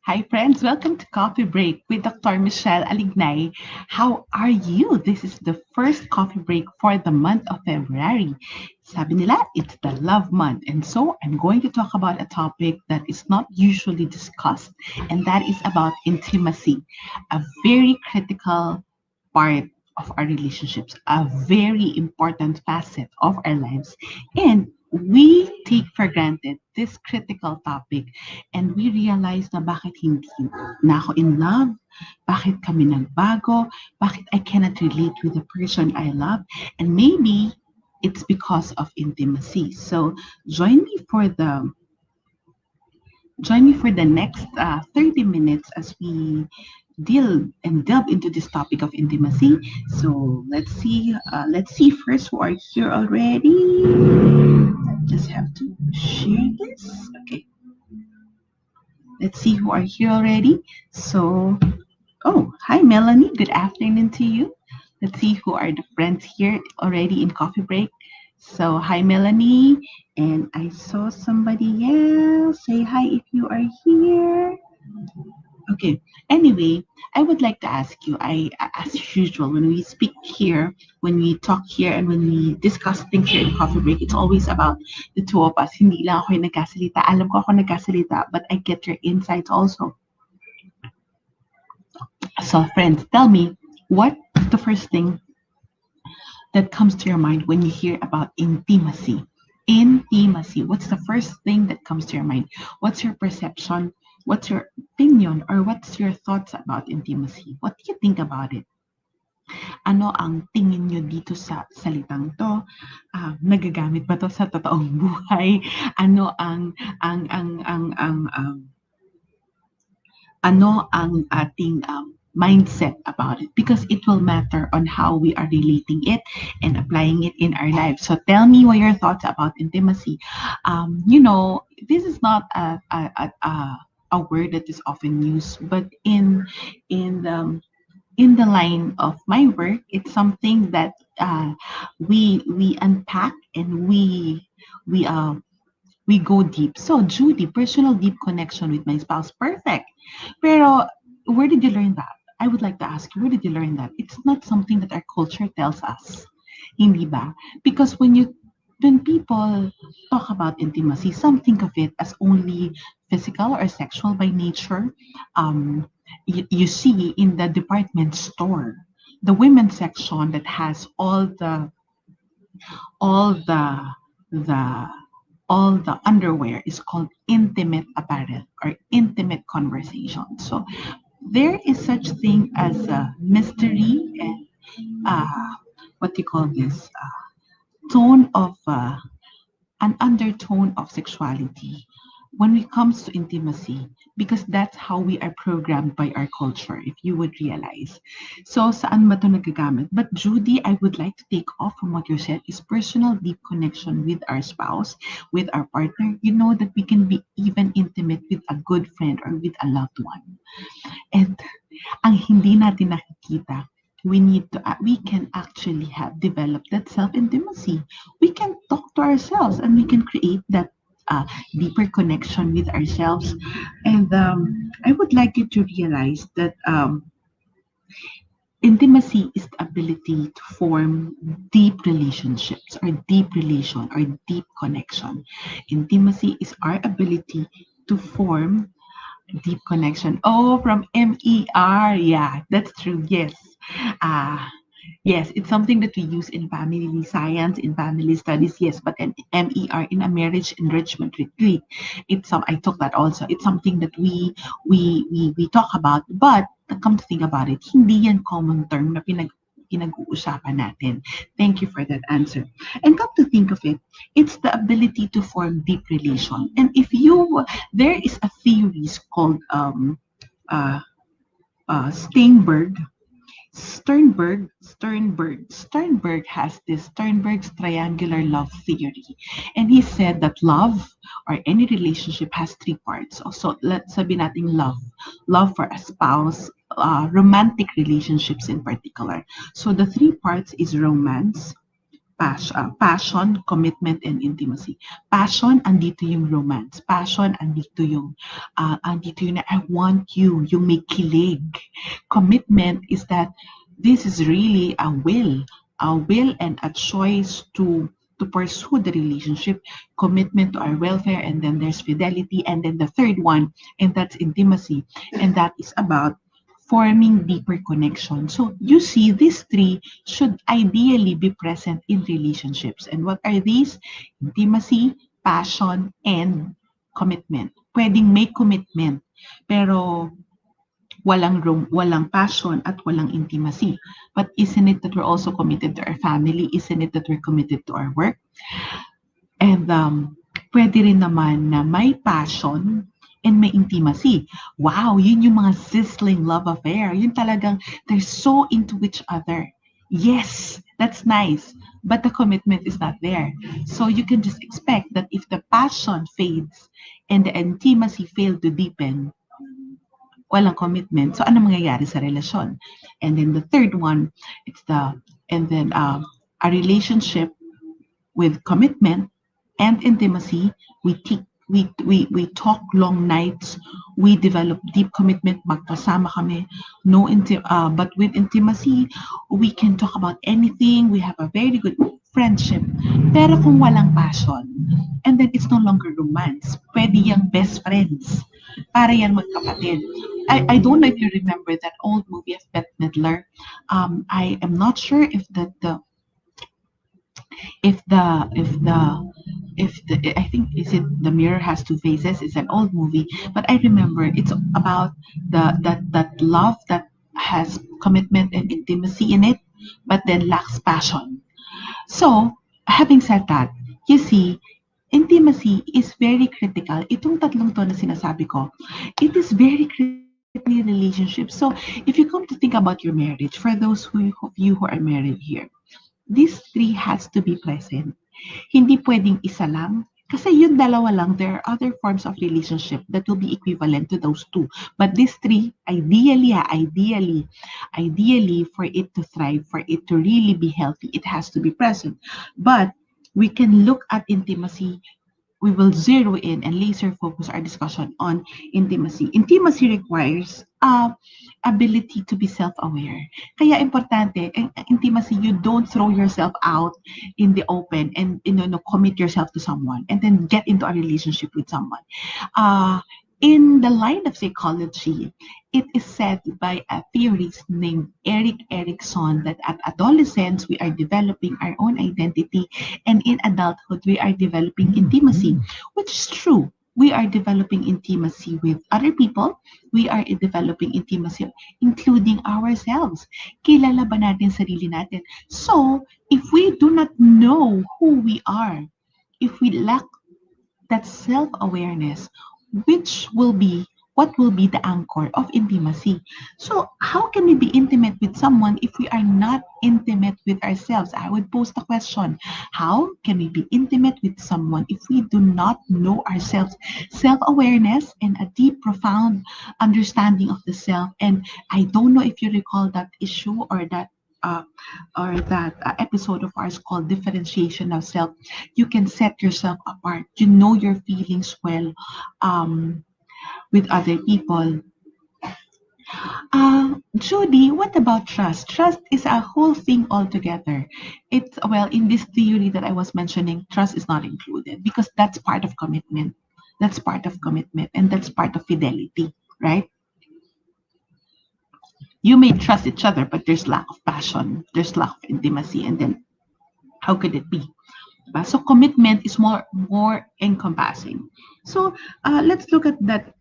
Hi, friends. Welcome to Coffee Break with Dr. Michele Alignay. How are you? This is the first coffee break for the month of February. Sabi nila, it's the love month. And so I'm going to talk about a topic that is not usually discussed, and that is about intimacy, a very critical part of our relationships, a very important facet of our lives. And we take for granted this critical topic and we realize na bakit hindi na ako in love, bakit kami nagbago, bakit I cannot relate with the person I love, and maybe it's because of intimacy. So join me for the next 30 minutes as we deal and delve into this topic of intimacy. So let's see first who are here already. I just have to share this. Okay, let's see who are here already. So, oh, hi Melanie. Good afternoon to you. Let's see who are the friends here already in coffee break. So, hi Melanie, and I saw somebody else. Say hi if you are here. Okay. Anyway, I would like to ask you, as usual, when we speak here, when we talk here, and when we discuss things here in Coffee Break, it's always about the two of us. Hindi lang ako yung nagkasalita. Alam ko ako nagkasalita, but I get your insights also. So, friends, tell me, what is the first thing that comes to your mind when you hear about intimacy? Intimacy. What's the first thing that comes to your mind? What's your perception? What's your opinion or what's your thoughts about intimacy? What do you think about it? Ano ang tingin nyo dito sa salitang to? Nagagamit ba to sa totoong buhay? Ano ang ating mindset about it, because it will matter on how we are relating it and applying it in our lives. So tell me what your thoughts about intimacy. This is not a word that is often used, but in the in the line of my work, it's something that we unpack and we go deep. So, Judy, personal deep connection with my spouse. Perfect. Pero, where did you learn that? I would like to ask you, where did you learn that? It's not something that our culture tells us. Hindi ba? Because when people talk about intimacy, some think of it as only physical or sexual by nature. You see in the department store, the women's section that has all the all the underwear is called intimate apparel or intimate conversation. So there is such thing as a mystery and what do you call this tone of an undertone of sexuality when it comes to intimacy, because that's how we are programmed by our culture, if you would realize. So, saan ba ito nagagamit? But Judy, I would like to take off from what you said is personal deep connection with our spouse, with our partner. You know that we can be even intimate with a good friend or with a loved one. And ang hindi natin nakikita, we can actually have developed that self-intimacy. We can talk to ourselves and we can create that deeper connection with ourselves. And I would like you to realize that intimacy is the ability to form deep relationships or deep relation or deep connection. Intimacy is our ability to form deep connection. Oh, from MER. Yeah, that's true. Yes. Uh, yes, it's something that we use in family science, in family studies. Yes, but an MER in a marriage enrichment retreat. I took that also. It's something that we talk about, but come to think about it, hindi yan common term na pinag-uusapan natin. Thank you for that answer. And come to think of it, it's the ability to form deep relation. And there is a theories called uh, Steinberg. Sternberg has this Sternberg's triangular love theory. And he said that love or any relationship has three parts. So let's sabi nating love. Love for a spouse, romantic relationships in particular. So the three parts is romance, passion, commitment, and intimacy. Passion, andito yung romance. Passion, andito yung na, I want you, yung may kilig. Commitment is that this is really a will and a choice to pursue the relationship, commitment to our welfare, and then there's fidelity, and then the third one, and that's intimacy, and that is about forming deeper connection. So you see, these three should ideally be present in relationships. And what are these? Intimacy, passion, and commitment. Pwedeng may commitment, pero walang passion at walang intimacy. But isn't it that we're also committed to our family? Isn't it that we're committed to our work? And pwede rin naman na may passion and may intimacy. Wow, yun yung mga sizzling love affair. Yun talagang they're so into each other. Yes, that's nice. But the commitment is not there. So you can just expect that if the passion fades and the intimacy failed to deepen, walang commitment. So ano mangyayari sa relasyon? And then the third one, it's the and then a relationship with commitment and intimacy, we talk long nights, we develop deep commitment, magkasama kami, but with intimacy, we can talk about anything, we have a very good friendship. Pero kung walang passion, and then it's no longer romance, pwede yung best friends, para yan magkapatid. I don't know if you remember that old movie of Bette Midler. I am not sure if the if the if the if the I think is it The Mirror Has Two Faces. It's an old movie, but I remember it's about that love that has commitment and intimacy in it, but then lacks passion. So, having said that, you see, intimacy is very critical. Itong tatlong to na sinasabi ko, it is very critical in relationship. So, if you come to think about your marriage, for those of you who are married here, these three has to be present. Hindi pwedeng isa lang. Kasi yung dalawa lang, there are other forms of relationship that will be equivalent to those two. But these three, ideally, for it to thrive, for it to really be healthy, it has to be present. But we can look at intimacy, we will zero in and laser focus our discussion on intimacy. Intimacy requires ability to be self-aware. Kaya importante, intimacy, you don't throw yourself out in the open and commit yourself to someone and then get into a relationship with someone. In the line of psychology, it is said by a theorist named Erik Erikson that at adolescence, we are developing our own identity, and in adulthood, we are developing intimacy, which is true. We are developing intimacy with other people. We are developing intimacy, including ourselves. Kilala ba natin sarili natin? So, if we do not know who we are, if we lack that self-awareness, which will be what will be the anchor of intimacy. So how can we be intimate with someone if we are not intimate with ourselves? I would pose the question, how can we be intimate with someone if we do not know ourselves? Self-awareness and a deep, profound understanding of the self. And I don't know if you recall that issue uh, or that episode of ours called differentiation of self. You can set yourself apart. You know your feelings well with other people. Judy, what about trust? Trust is a whole thing altogether. It's, well, in this theory that I was mentioning, trust is not included because that's part of commitment. That's part of commitment and that's part of fidelity, right? You may trust each other, but there's lack of passion, there's lack of intimacy, and then how could it be? So commitment is more encompassing. So let's look at that.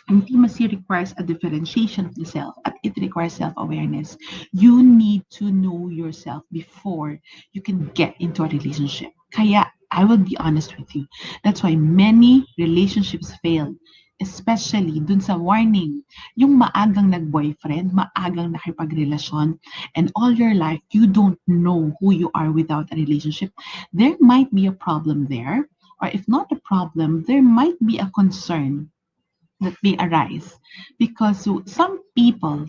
Intimacy requires a differentiation of the self, and it requires self-awareness. You need to know yourself before you can get into a relationship. Kaya, I will be honest with you. That's why many relationships fail, especially dun sa warning. Yung maagang nag-boyfriend, maagang nakipagrelasyon, and all your life, you don't know who you are without a relationship. There might be a problem there, or if not a problem, there might be a concern that may arise because some people,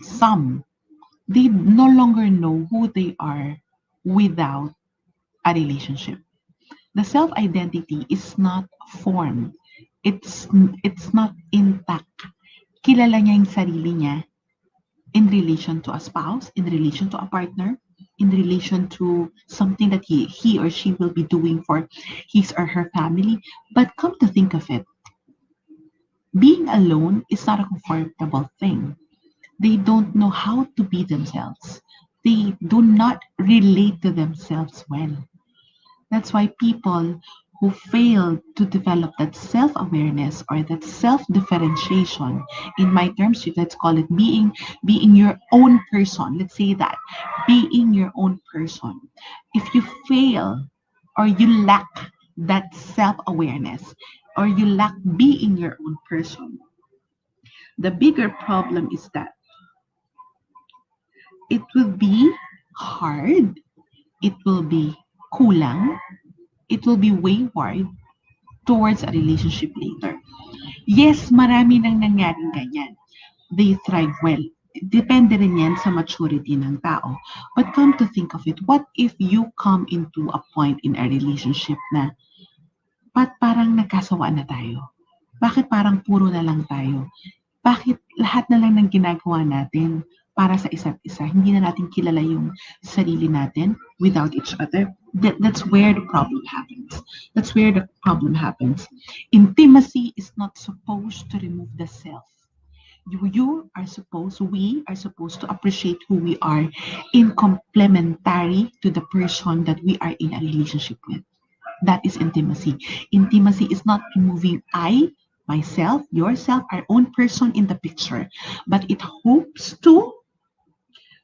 they no longer know who they are without a relationship. The self identity is not formed. It's it's not intact. Kilala niya yung sarili niya in relation to a spouse, in relation to a partner, in relation to something that he or she will be doing for his or her family. But come to think of it, being alone is not a comfortable thing. They don't know how to be themselves. They do not relate to themselves well. That's why people who fail to develop that self awareness or that self differentiation, in my terms, let's call it being your own person. Let's say that being your own person. If you fail or you lack that self awareness or you lack being your own person, the bigger problem is that it will be hard, it will be kulang, it will be wayward towards a relationship later. Yes, marami nang nangyaring ganyan. They thrive well. Depende rin yan sa maturity ng tao. But come to think of it, what if you come into a point in a relationship na parang nagkasawaan na tayo? Bakit parang puro na lang tayo? Bakit lahat na lang ng ginagawa natin para sa isa't isa? Hindi na natin kilala yung sarili natin without each other. That's where the problem happens. That's where the problem happens. Intimacy is not supposed to remove the self. We are supposed to appreciate who we are in complementary to the person that we are in a relationship with. That is intimacy. Intimacy is not removing I, myself, yourself, our own person in the picture, but it hopes to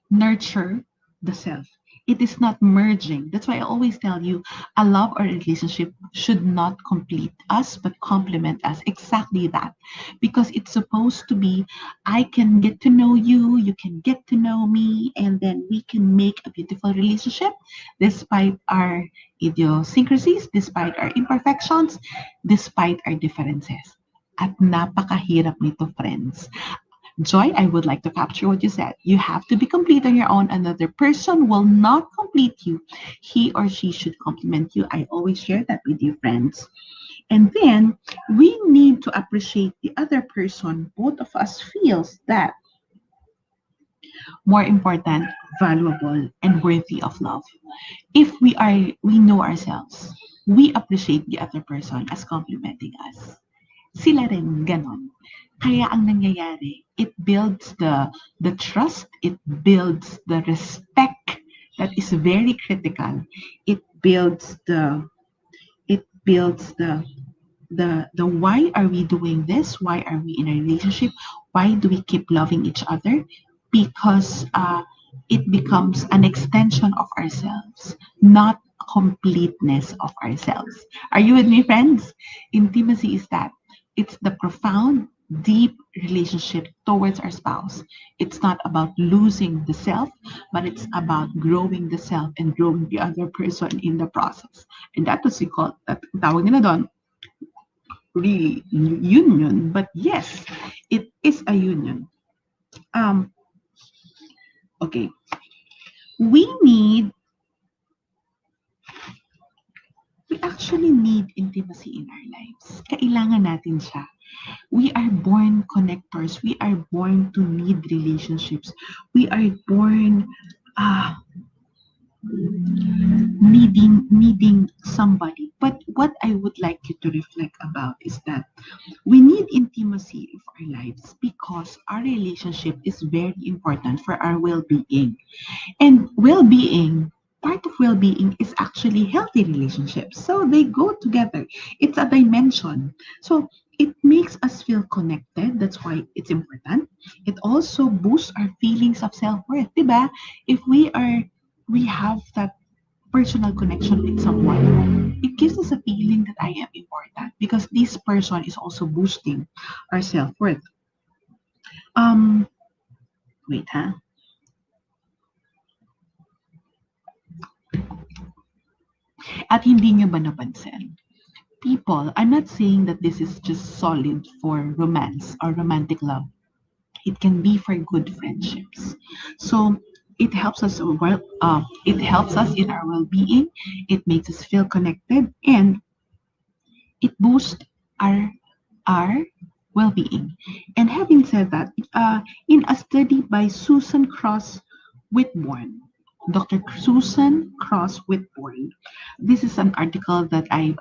nurture the self. It is not merging. That's why I always tell you a love or a relationship should not complete us but complement us. Exactly that. Because it's supposed to be I can get to know you, you can get to know me, and then we can make a beautiful relationship despite our idiosyncrasies, despite our imperfections, despite our differences. At napakahirap nito, friends. Joy, I would like to capture what you said. You have to be complete on your own. Another person will not complete you. He or she should complement you. I always share that with you, friends. And then we need to appreciate the other person. Both of us feels that more important, valuable, and worthy of love. If we know ourselves, we appreciate the other person as complimenting us. Sila rin ganon. Kaya ang nangyayari, it builds the trust, it builds the respect that is very critical. It builds the why are we doing this? Why are we in a relationship? Why do we keep loving each other? Because it becomes an extension of ourselves, not completeness of ourselves. Are you with me, friends? Intimacy is that. It's the profound, deep relationship towards our spouse. It's not about losing the self, but it's about growing the self and growing the other person in the process. And that was we call that tawag nila doon, really union. But yes, it is a union. Okay. We actually need intimacy in our lives. Kailangan natin siya. We are born connectors. We are born to need relationships. We are born needing somebody. But what I would like you to reflect about is that we need intimacy of our lives because our relationship is very important for our well-being. And well-being, part of well-being is actually healthy relationships. So they go together. It's a dimension. So it makes us feel connected. That's why it's important. It also boosts our feelings of self-worth. Diba? If we have that personal connection with someone, it gives us a feeling that I am important because this person is also boosting our self-worth. Um, wait, huh? At hindi nyo ba napansin? People, I'm not saying that this is just solid for romance or romantic love. It can be for good friendships. So it helps us it helps us in our well-being. It makes us feel connected, and it boosts our our well-being. And having said that, in a study by Susan Cross Whitbourne, Dr. Susan Cross Whitbourne, this is an article that I've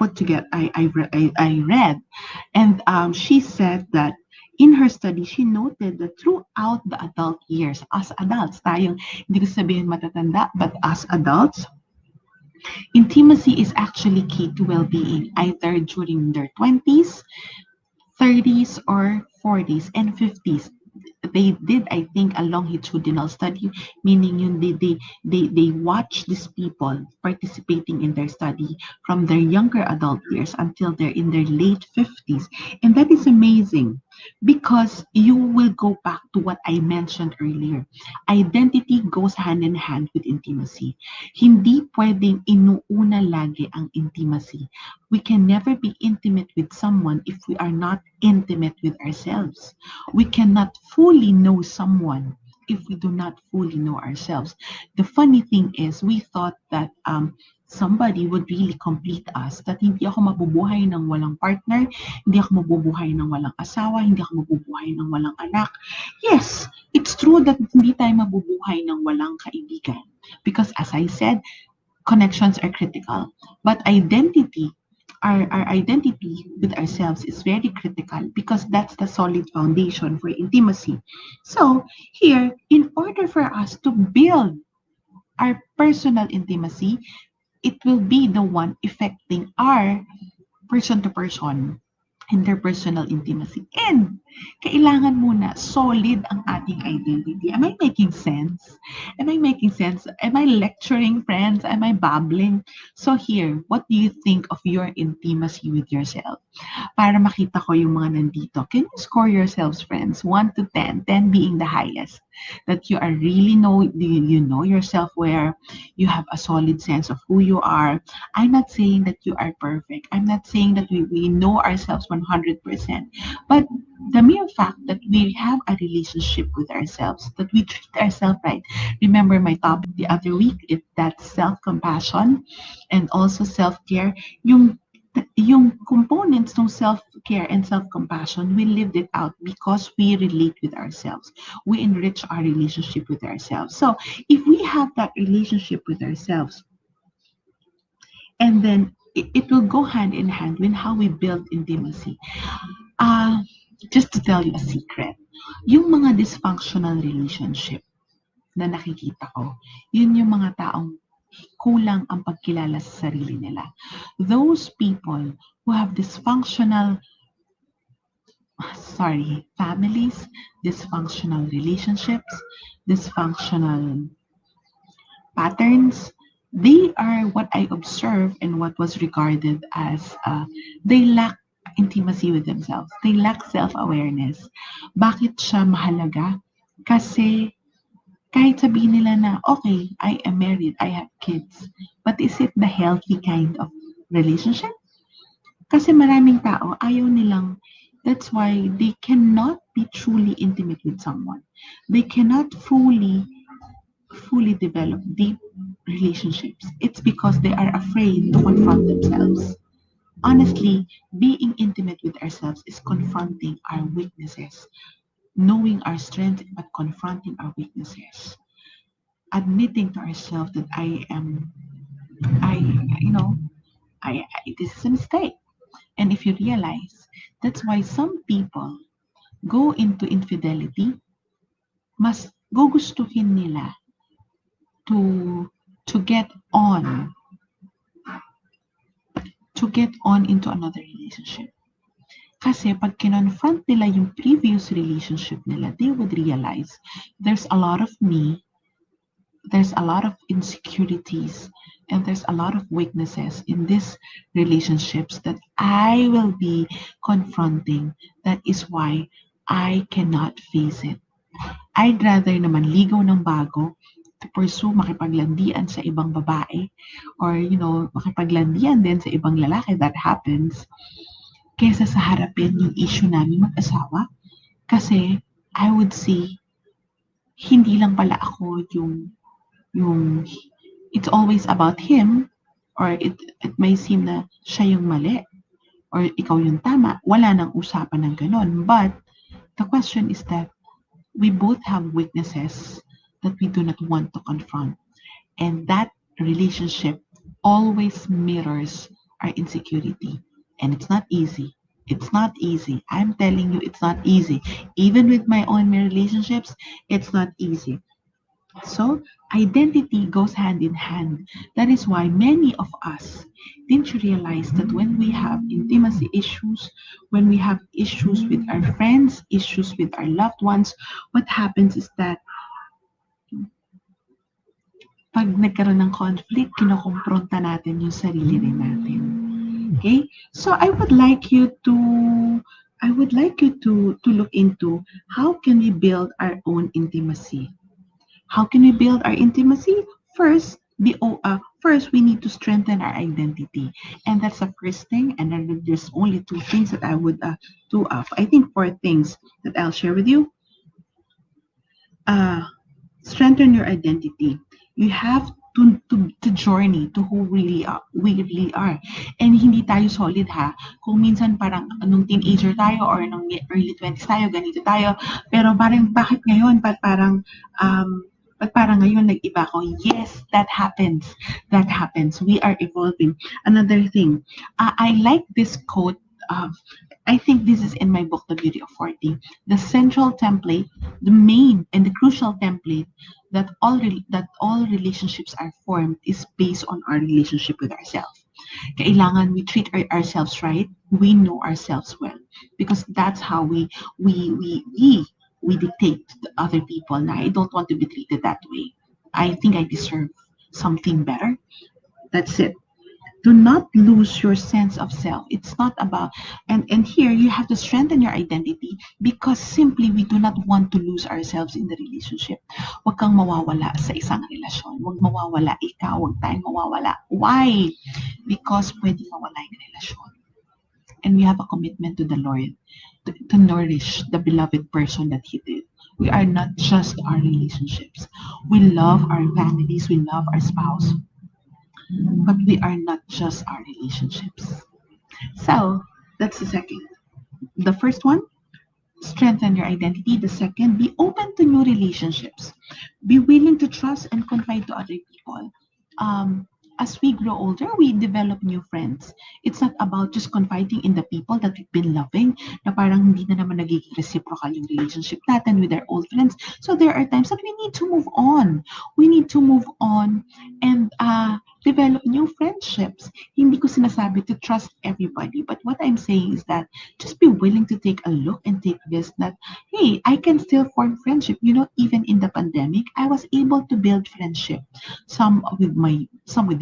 put together. I read, and she said that in her study, she noted that throughout the adult years, as adults, tayong hindi ko sabihin matatanda, but as adults, intimacy is actually key to well-being, either during their 20s, 30s, or 40s and 50s. They did, I think, a longitudinal study, meaning yun, they watch these people participating in their study from their younger adult years until they're in their late 50s. And that is amazing because you will go back to what I mentioned earlier. Identity goes hand in hand with intimacy. Hindi pwedeng inuuna lagi ang intimacy. We can never be intimate with someone if we are not intimate with ourselves. We cannot fully know someone if we do not fully know ourselves. The funny thing is, we thought that somebody would really complete us, that hindi ako mabubuhay ng walang partner, hindi ako mabubuhay ng walang asawa, hindi ako mabubuhay ng walang anak. Yes, it's true that hindi tayo mabubuhay ng walang kaibigan. Because as I said, connections are critical. But our identity with ourselves is very critical because that's the solid foundation for intimacy. So here, in order for us to build our personal intimacy, it will be the one affecting our person to person interpersonal intimacy. And kailangan muna solid ang ating identity. Am I making sense? Am I making sense? Am I lecturing, friends? Am I babbling? So here, what do you think of your intimacy with yourself? Para makita ko yung mga nandito. Can you score yourselves, friends? 1 to 10, 10 being the highest. That you are really you know yourself, where you have a solid sense of who you are. I'm not saying that you are perfect. I'm not saying that we know ourselves 100%. But the mere fact that we have a relationship with ourselves, that we treat ourselves right. Remember my topic the other week, if that's self-compassion and also self-care, yung components ng self-care and self-compassion, we lived it out because we relate with ourselves. We enrich our relationship with ourselves. So if we have that relationship with ourselves, and then it will go hand in hand with how we build intimacy. Uh, just to tell you a secret, yung mga dysfunctional relationship na nakikita ko, yun yung mga taong kulang ang pagkilala sa sarili nila. Those people who have families, dysfunctional relationships, dysfunctional patterns, they are what I observed and what was regarded as they lack intimacy with themselves. They lack self-awareness. Bakit siya mahalaga? Kasi kahit sabihin nila na, okay, I am married, I have kids, but is it the healthy kind of relationship? Kasi maraming tao, ayaw nilang, that's why they cannot be truly intimate with someone. They cannot fully develop deep relationships. It's because they are afraid to confront themselves. Honestly, being intimate with ourselves is confronting our weaknesses, knowing our strengths, but confronting our weaknesses. Admitting to ourselves that I, you know, this is a mistake. And if you realize, that's why some people go into infidelity, mas gugustuhin nila to get on into another relationship. Kasi pag kinonfront nila yung previous relationship nila, they would realize there's a lot of me, there's a lot of insecurities, and there's a lot of weaknesses in these relationships that I will be confronting. That is why I cannot face it. I'd rather naman ligaw ng bago to pursue makipaglandian sa ibang babae, or makipaglandian din sa ibang lalaki, that happens, kesa sa harapin yung issue namin mag-asawa. Kasi I would see hindi lang pala ako yung it's always about him, or it may seem na siya yung mali or ikaw yung tama. Wala nang usapan ng gano'n. But the question is that we both have weaknesses that we do not want to confront. And that relationship always mirrors our insecurity. And it's not easy. It's not easy. I'm telling you, it's not easy. Even with my own relationships, it's not easy. So, identity goes hand in hand. That is why many of us didn't realize that when we have intimacy issues, when we have issues with our friends, issues with our loved ones, what happens is that pag nagkaroon ng conflict, kinokompronta natin yung sarili rin natin. Okay? So I would like you to look into how can we build our own intimacy. How can we build our intimacy? First we need to strengthen our identity, and that's the first thing. And then there's only two things that I would I think four things that I'll share with you. Uh, Strengthen your identity. You have to journey to who we really are. And hindi tayo solid ha. Kung minsan parang nung teenager tayo or nung early 20s tayo, ganito tayo. Pero parang bakit ngayon? Ba't parang ngayon nag-iba ko? Yes, that happens. That happens. We are evolving. Another thing, I like this quote. I think this is in my book, The Beauty of 40. The central template, the main and the crucial template that all relationships are formed is based on our relationship with ourselves. Kailangan we treat ourselves right. We know ourselves well because that's how we dictate to the other people. Now, I don't want to be treated that way. I think I deserve something better. That's it. Do not lose your sense of self. It's not about, and here you have to strengthen your identity because simply we do not want to lose ourselves in the relationship. Huwag kang mawawala sa isang relasyon. Huwag mawawala ikaw, huwag tayong mawawala. Why? Because pwede mawala yung relasyon. And we have a commitment to the Lord to nourish the beloved person that He did. We are not just our relationships. We love our families, we love our spouse, but we are not just our relationships. So that's the second. The first one, strengthen your identity. The second, be open to new relationships. Be willing to trust and confide to other people. As we grow older, we develop new friends. It's not about just confiding in the people that we've been loving, na parang hindi na naman nagiging reciprocal yung relationship natin with our old friends. So there are times that we need to move on. We need to move on and develop new friendships. Hindi ko sinasabi to trust everybody, but what I'm saying is that just be willing to take a look and take this that, hey, I can still form friendship. Even in the pandemic, I was able to build friendship. Some with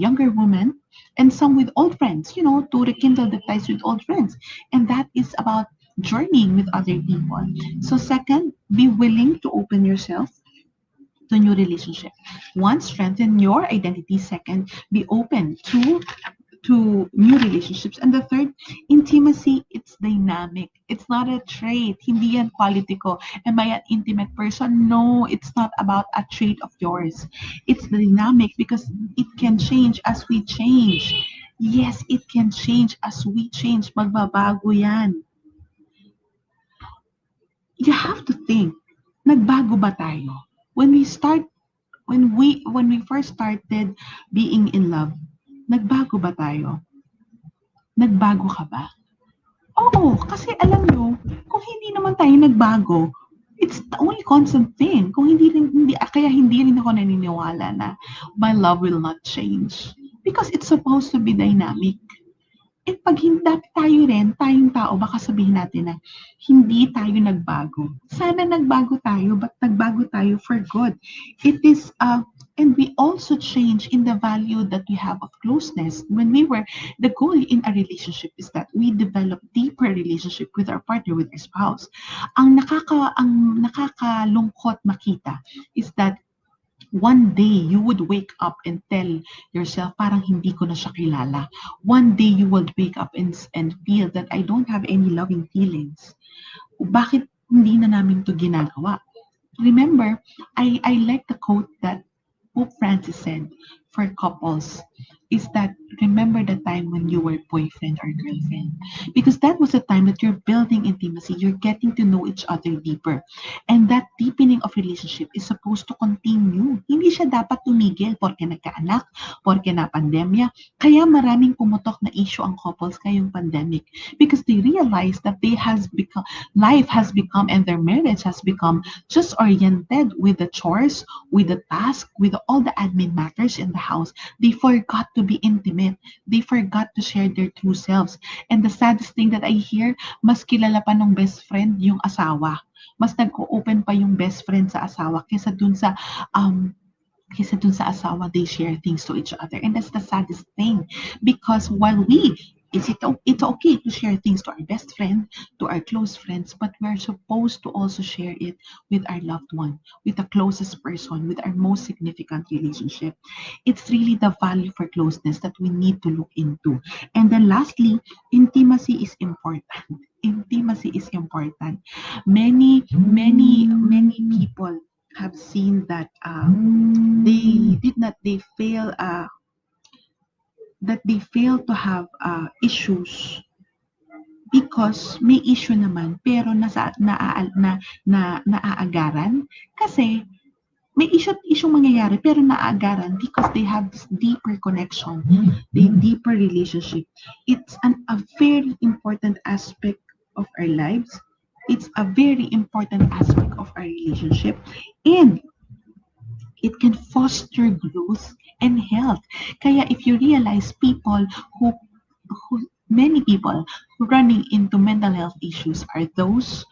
younger women and some with old friends, to rekindle the ties with old friends. And that is about journeying with other people. So second, be willing to open yourself to new relationship. One, strengthen your identity. Second, be open to new relationships. And the third, intimacy, it's dynamic. It's not a trait. Hindi yan quality ko. Am I an intimate person? No, it's not about a trait of yours. It's dynamic because it can change as we change. Yes, it can change as we change. Magbabago yan. You have to think, nagbago ba tayo? When we first started being in love, nagbago ba tayo? Nagbago ka ba? Oo, kasi alam nyo, kung hindi naman tayo nagbago, it's the only constant thing. Kung kaya hindi rin ako naniniwala na my love will not change. Because it's supposed to be dynamic. Eh pag hindi tayo rin, tayong tao, baka sabihin natin na hindi tayo nagbago. Sana nagbago tayo, but nagbago tayo for good. It is, and we also change in the value that we have of closeness. The goal in a relationship is that we develop deeper relationship with our partner, with our spouse. Ang nakakalungkot makita is that one day you would wake up and tell yourself, parang hindi ko na siya kilala. One day you would wake up and feel that I don't have any loving feelings. Bakit hindi na namin to ginagawa? Remember, I like the quote that Pope Francis said for couples is that remember the time when you were boyfriend or girlfriend. Because that was the time that you're building intimacy, you're getting to know each other deeper. And that deepening of relationship is supposed to continue. Hindi siya dapat tumigil porke nagkaanak, porke na pandemya. Kaya maraming pumutok na issue ang couples ngayong pandemic because they realize that life has become and their marriage has become just oriented with the chores, with the task, with all the admin matters in the house. They forgot to be intimate. They forgot to share their true selves. And the saddest thing that I hear, mas kilala pa nung best friend yung asawa. Mas nag-open pa yung best friend sa asawa um kaysa dun sa asawa, they share things to each other. And that's the saddest thing. Because while it's okay to share things to our best friend, to our close friends, but we're supposed to also share it with our loved one, with the closest person, with our most significant relationship. It's really the value for closeness that we need to look into. And then lastly, intimacy is important. Intimacy is important. Many people have seen that they fail to have issues because may issue naman pero naaagaran kasi may issue mangyayari pero naaagaran because they have this deeper connection, the deeper relationship. It's a very important aspect of our lives. It's a very important aspect of our relationship. And it can foster growth and health. Kaya if you realize many people who running into mental health issues are those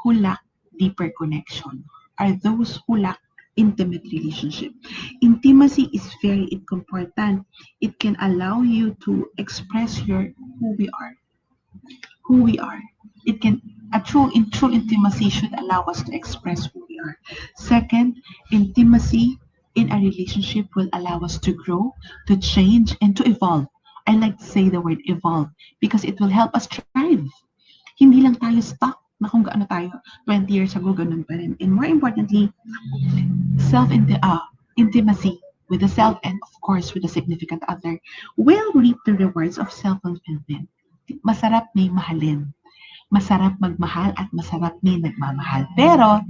who lack deeper connection, are those who lack intimate relationship. Intimacy is very important. It can allow you to express who we are, who we are. It can in true intimacy should allow us to express who we are. Second, intimacy in a relationship will allow us to grow, to change, and to evolve. I like to say the word evolve because it will help us thrive. Hindi lang tayo stuck na kung gaano tayo 20 years ago, ganun pa rin. And more importantly, intimacy with the self and of course with the significant other will reap the rewards of self-fulfillment. Masarap may mahalin. Masarap magmahal at masarap may nagmamahal. Pero,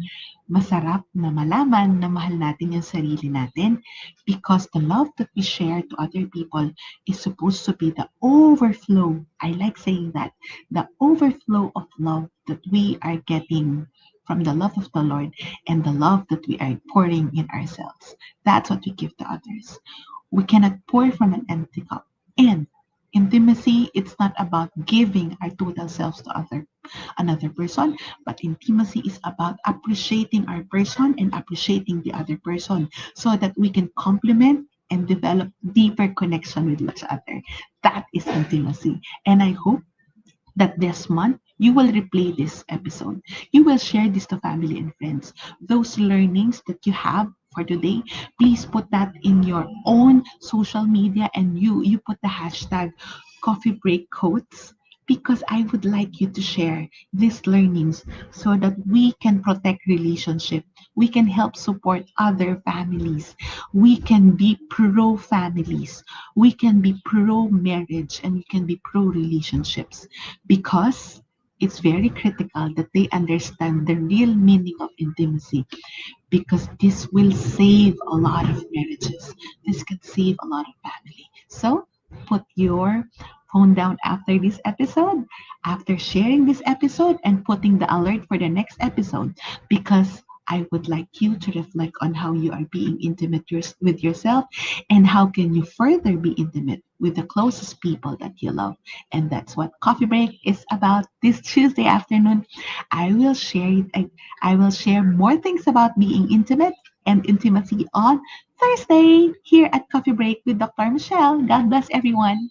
masarap na malaman na mahal natin yung sarili natin because the love that we share to other people is supposed to be the overflow. I like saying that. The overflow of love that we are getting from the love of the Lord and the love that we are pouring in ourselves. That's what we give to others. We cannot pour from an empty cup. And intimacy, it's not about giving our total selves to another person, but intimacy is about appreciating our person and appreciating the other person so that we can complement and develop deeper connection with each other. That is intimacy. And I hope that this month you will replay this episode. You will share this to family and friends. Those learnings that you have for today, please put that in your own social media and you put the hashtag coffee break quotes because I would like you to share these learnings so that we can protect relationship. We can help support other families. We can be pro families. We can be pro marriage and we can be pro relationships because it's very critical that they understand the real meaning of intimacy because this will save a lot of marriages. This can save a lot of family. So put your phone down after this episode, after sharing this episode and putting the alert for the next episode because I would like you to reflect on how you are being intimate with yourself and how can you further be intimate with the closest people that you love. And that's what Coffee Break is about this Tuesday afternoon. I will share it. I will share more things about being intimate and intimacy on Thursday here at Coffee Break with Dr. Michelle. God bless everyone.